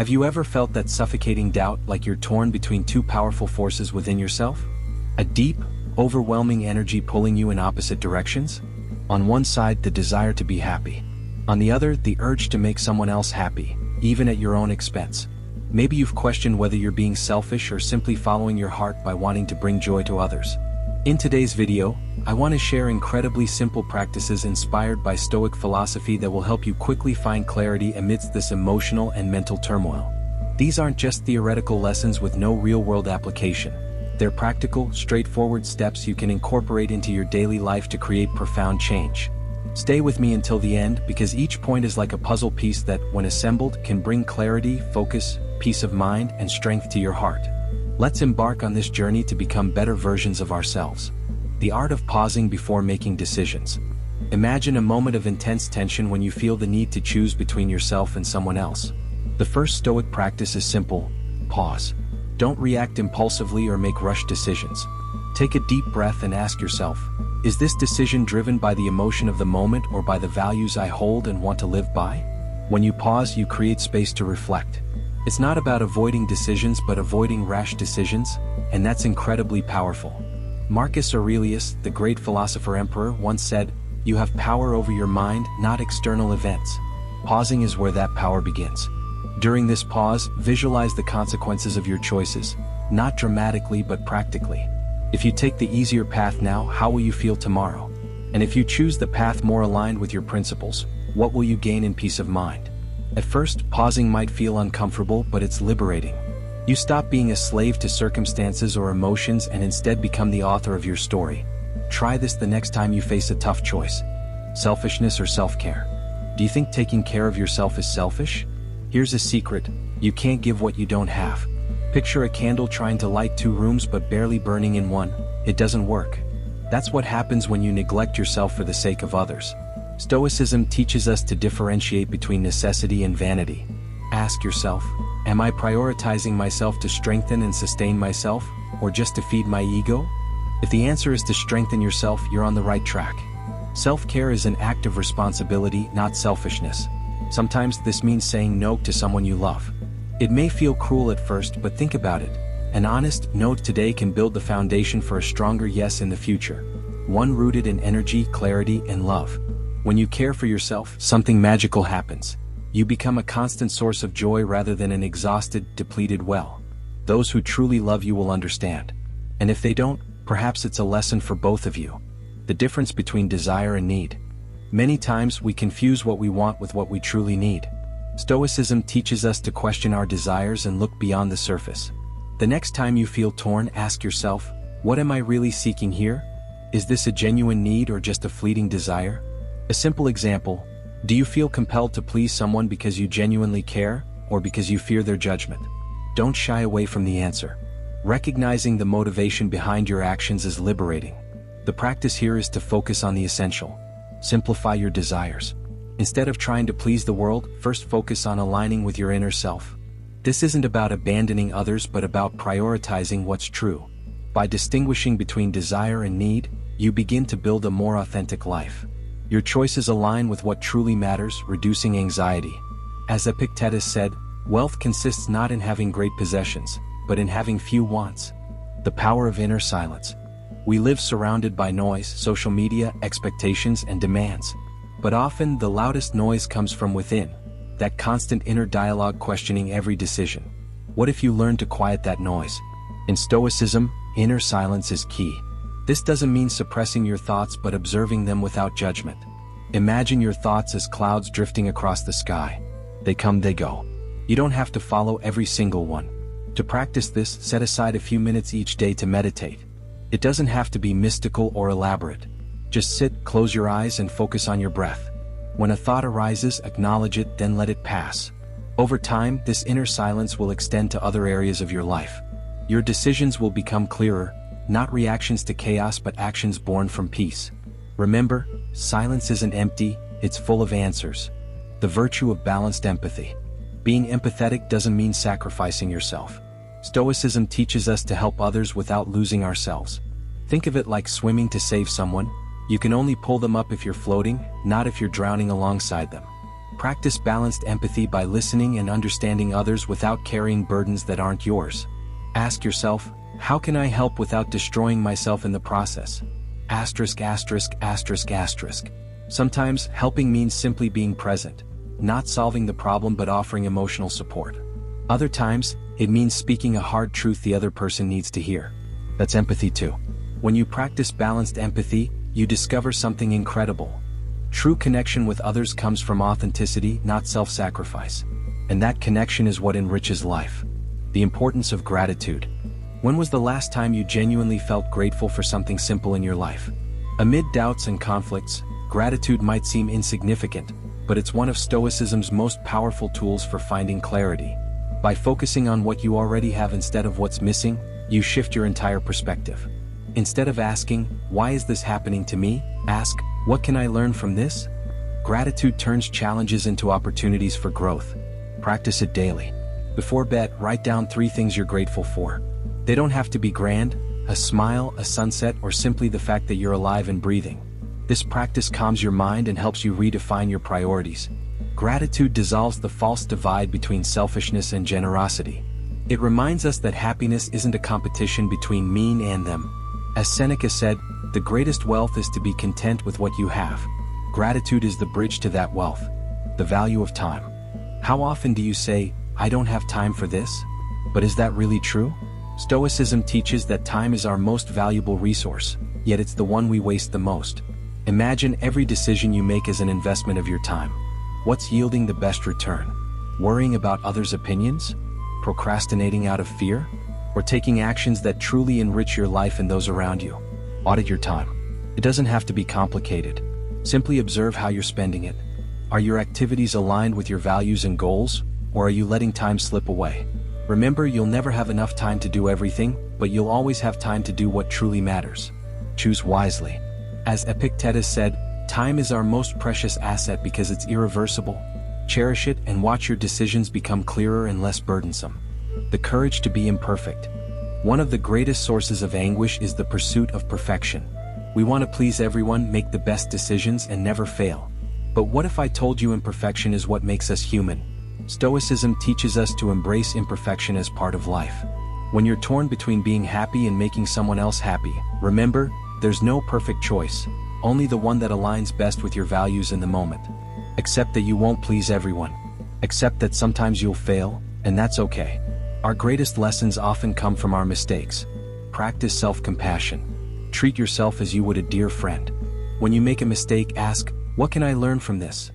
Have you ever felt that suffocating doubt, like you're torn between two powerful forces within yourself? A deep, overwhelming energy pulling you in opposite directions? On one side, the desire to be happy. On the other, the urge to make someone else happy, even at your own expense. Maybe you've questioned whether you're being selfish or simply following your heart by wanting to bring joy to others. In today's video, I want to share incredibly simple practices inspired by Stoic philosophy that will help you quickly find clarity amidst this emotional and mental turmoil. These aren't just theoretical lessons with no real-world application. They're practical, straightforward steps you can incorporate into your daily life to create profound change. Stay with me until the end, because each point is like a puzzle piece that, when assembled, can bring clarity, focus, peace of mind, and strength to your heart. Let's embark on this journey to become better versions of ourselves. The art of pausing before making decisions. Imagine a moment of intense tension when you feel the need to choose between yourself and someone else. The first Stoic practice is simple: pause. Don't react impulsively or make rushed decisions. Take a deep breath and ask yourself, is this decision driven by the emotion of the moment or by the values I hold and want to live by? When you pause, you create space to reflect. It's not about avoiding decisions but avoiding rash decisions, and that's incredibly powerful. Marcus Aurelius, the great philosopher-emperor, once said, "You have power over your mind, not external events." Pausing is where that power begins. During this pause, visualize the consequences of your choices, not dramatically but practically. If you take the easier path now, how will you feel tomorrow? And if you choose the path more aligned with your principles, what will you gain in peace of mind? At first, pausing might feel uncomfortable, but it's liberating. You stop being a slave to circumstances or emotions and instead become the author of your story. Try this the next time you face a tough choice. Selfishness or self-care? Do you think taking care of yourself is selfish? Here's a secret: you can't give what you don't have. Picture a candle trying to light two rooms but barely burning in one. It doesn't work. That's what happens when you neglect yourself for the sake of others. Stoicism teaches us to differentiate between necessity and vanity. Ask yourself, am I prioritizing myself to strengthen and sustain myself, or just to feed my ego? If the answer is to strengthen yourself, you're on the right track. Self-care is an act of responsibility, not selfishness. Sometimes this means saying no to someone you love. It may feel cruel at first, but think about it. An honest no today can build the foundation for a stronger yes in the future. One rooted in energy, clarity, and love. When you care for yourself, something magical happens. You become a constant source of joy rather than an exhausted, depleted well. Those who truly love you will understand. And if they don't, perhaps it's a lesson for both of you. The difference between desire and need. Many times we confuse what we want with what we truly need. Stoicism teaches us to question our desires and look beyond the surface. The next time you feel torn, ask yourself, what am I really seeking here? Is this a genuine need or just a fleeting desire? A simple example: do you feel compelled to please someone because you genuinely care, or because you fear their judgment? Don't shy away from the answer. Recognizing the motivation behind your actions is liberating. The practice here is to focus on the essential. Simplify your desires. Instead of trying to please the world, first focus on aligning with your inner self. This isn't about abandoning others but about prioritizing what's true. By distinguishing between desire and need, you begin to build a more authentic life. Your choices align with what truly matters, reducing anxiety. As Epictetus said, wealth consists not in having great possessions, but in having few wants. The power of inner silence. We live surrounded by noise, social media, expectations, and demands. But often the loudest noise comes from within, that constant inner dialogue questioning every decision. What if you learn to quiet that noise? In Stoicism, inner silence is key. This doesn't mean suppressing your thoughts but observing them without judgment. Imagine your thoughts as clouds drifting across the sky. They come, they go. You don't have to follow every single one. To practice this, set aside a few minutes each day to meditate. It doesn't have to be mystical or elaborate. Just sit, close your eyes, and focus on your breath. When a thought arises, acknowledge it, then let it pass. Over time, this inner silence will extend to other areas of your life. Your decisions will become clearer, not reactions to chaos but actions born from peace. Remember, silence isn't empty, it's full of answers. The virtue of balanced empathy. Being empathetic doesn't mean sacrificing yourself. Stoicism teaches us to help others without losing ourselves. Think of it like swimming to save someone. You can only pull them up if you're floating, not if you're drowning alongside them. Practice balanced empathy by listening and understanding others without carrying burdens that aren't yours. Ask yourself, how can I help without destroying myself in the process? Asterisk, asterisk, asterisk, asterisk. Sometimes, helping means simply being present, not solving the problem but offering emotional support. Other times, it means speaking a hard truth the other person needs to hear. That's empathy too. When you practice balanced empathy, you discover something incredible. True connection with others comes from authenticity, not self-sacrifice. And that connection is what enriches life. The importance of gratitude. When was the last time you genuinely felt grateful for something simple in your life? Amid doubts and conflicts, gratitude might seem insignificant, but it's one of Stoicism's most powerful tools for finding clarity. By focusing on what you already have instead of what's missing, you shift your entire perspective. Instead of asking, why is this happening to me? Ask, what can I learn from this? Gratitude turns challenges into opportunities for growth. Practice it daily. Before bed, write down 3 things you're grateful for. They don't have to be grand: a smile, a sunset, or simply the fact that you're alive and breathing. This practice calms your mind and helps you redefine your priorities. Gratitude dissolves the false divide between selfishness and generosity. It reminds us that happiness isn't a competition between me and them. As Seneca said, the greatest wealth is to be content with what you have. Gratitude is the bridge to that wealth. The value of time. How often do you say, I don't have time for this? But is that really true? Stoicism teaches that time is our most valuable resource, yet it's the one we waste the most. Imagine every decision you make as an investment of your time. What's yielding the best return? Worrying about others' opinions? Procrastinating out of fear? Or taking actions that truly enrich your life and those around you? Audit your time. It doesn't have to be complicated. Simply observe how you're spending it. Are your activities aligned with your values and goals, or are you letting time slip away? Remember, you'll never have enough time to do everything, but you'll always have time to do what truly matters. Choose wisely. As Epictetus said, time is our most precious asset because it's irreversible. Cherish it and watch your decisions become clearer and less burdensome. The courage to be imperfect. One of the greatest sources of anguish is the pursuit of perfection. We want to please everyone, make the best decisions, and never fail. But what if I told you imperfection is what makes us human? Stoicism teaches us to embrace imperfection as part of life. When you're torn between being happy and making someone else happy, remember, there's no perfect choice, only the one that aligns best with your values in the moment. Accept that you won't please everyone. Accept that sometimes you'll fail, and that's okay. Our greatest lessons often come from our mistakes. Practice self-compassion. Treat yourself as you would a dear friend. When you make a mistake, ask, what can I learn from this?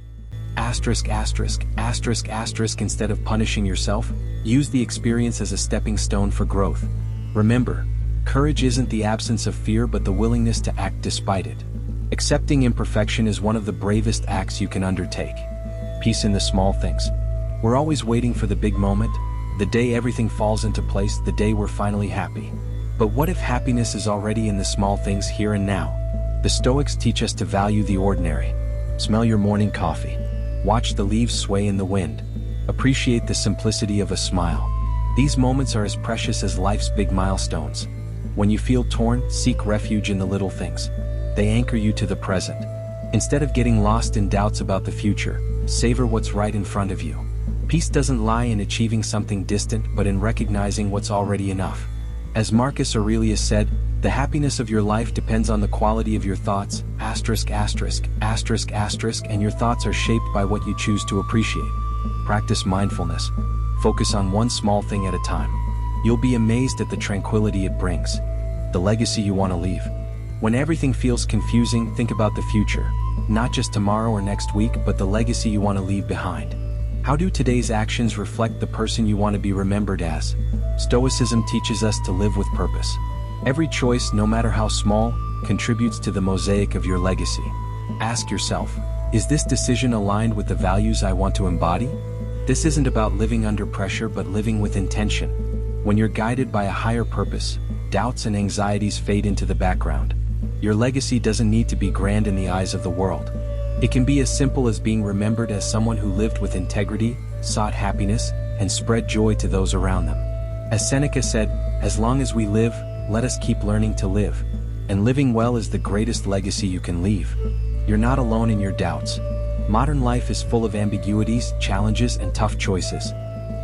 Asterisk, asterisk, asterisk, asterisk. Instead of punishing yourself, use the experience as a stepping stone for growth. Remember, courage isn't the absence of fear but the willingness to act despite it. Accepting imperfection is one of the bravest acts you can undertake. Peace in the small things. We're always waiting for the big moment, the day everything falls into place, the day we're finally happy. But what if happiness is already in the small things here and now? The Stoics teach us to value the ordinary. Smell your morning coffee. Watch the leaves sway in the wind. Appreciate the simplicity of a smile. These moments are as precious as life's big milestones. When you feel torn, seek refuge in the little things. They anchor you to the present. Instead of getting lost in doubts about the future, savor what's right in front of you. Peace doesn't lie in achieving something distant but in recognizing what's already enough. As Marcus Aurelius said, the happiness of your life depends on the quality of your thoughts, asterisk, asterisk, asterisk, asterisk, and your thoughts are shaped by what you choose to appreciate. Practice mindfulness. Focus on one small thing at a time. You'll be amazed at the tranquility it brings. The legacy you want to leave. When everything feels confusing, think about the future. Not just tomorrow or next week, but the legacy you want to leave behind. How do today's actions reflect the person you want to be remembered as? Stoicism teaches us to live with purpose. Every choice, no matter how small, contributes to the mosaic of your legacy. Ask yourself, is this decision aligned with the values I want to embody? This isn't about living under pressure but living with intention. When you're guided by a higher purpose, doubts and anxieties fade into the background. Your legacy doesn't need to be grand in the eyes of the world. It can be as simple as being remembered as someone who lived with integrity, sought happiness, and spread joy to those around them. As Seneca said, as long as we live, let us keep learning to live. And living well is the greatest legacy you can leave. You're not alone in your doubts. Modern life is full of ambiguities, challenges, and tough choices.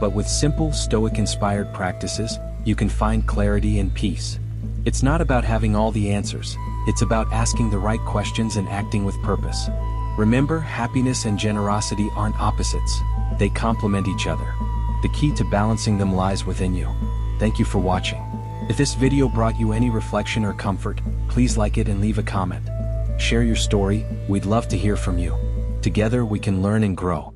But with simple, Stoic-inspired practices, you can find clarity and peace. It's not about having all the answers, it's about asking the right questions and acting with purpose. Remember, happiness and generosity aren't opposites, they complement each other. The key to balancing them lies within you. Thank you for watching. If this video brought you any reflection or comfort, please like it and leave a comment. Share your story, we'd love to hear from you. Together we can learn and grow.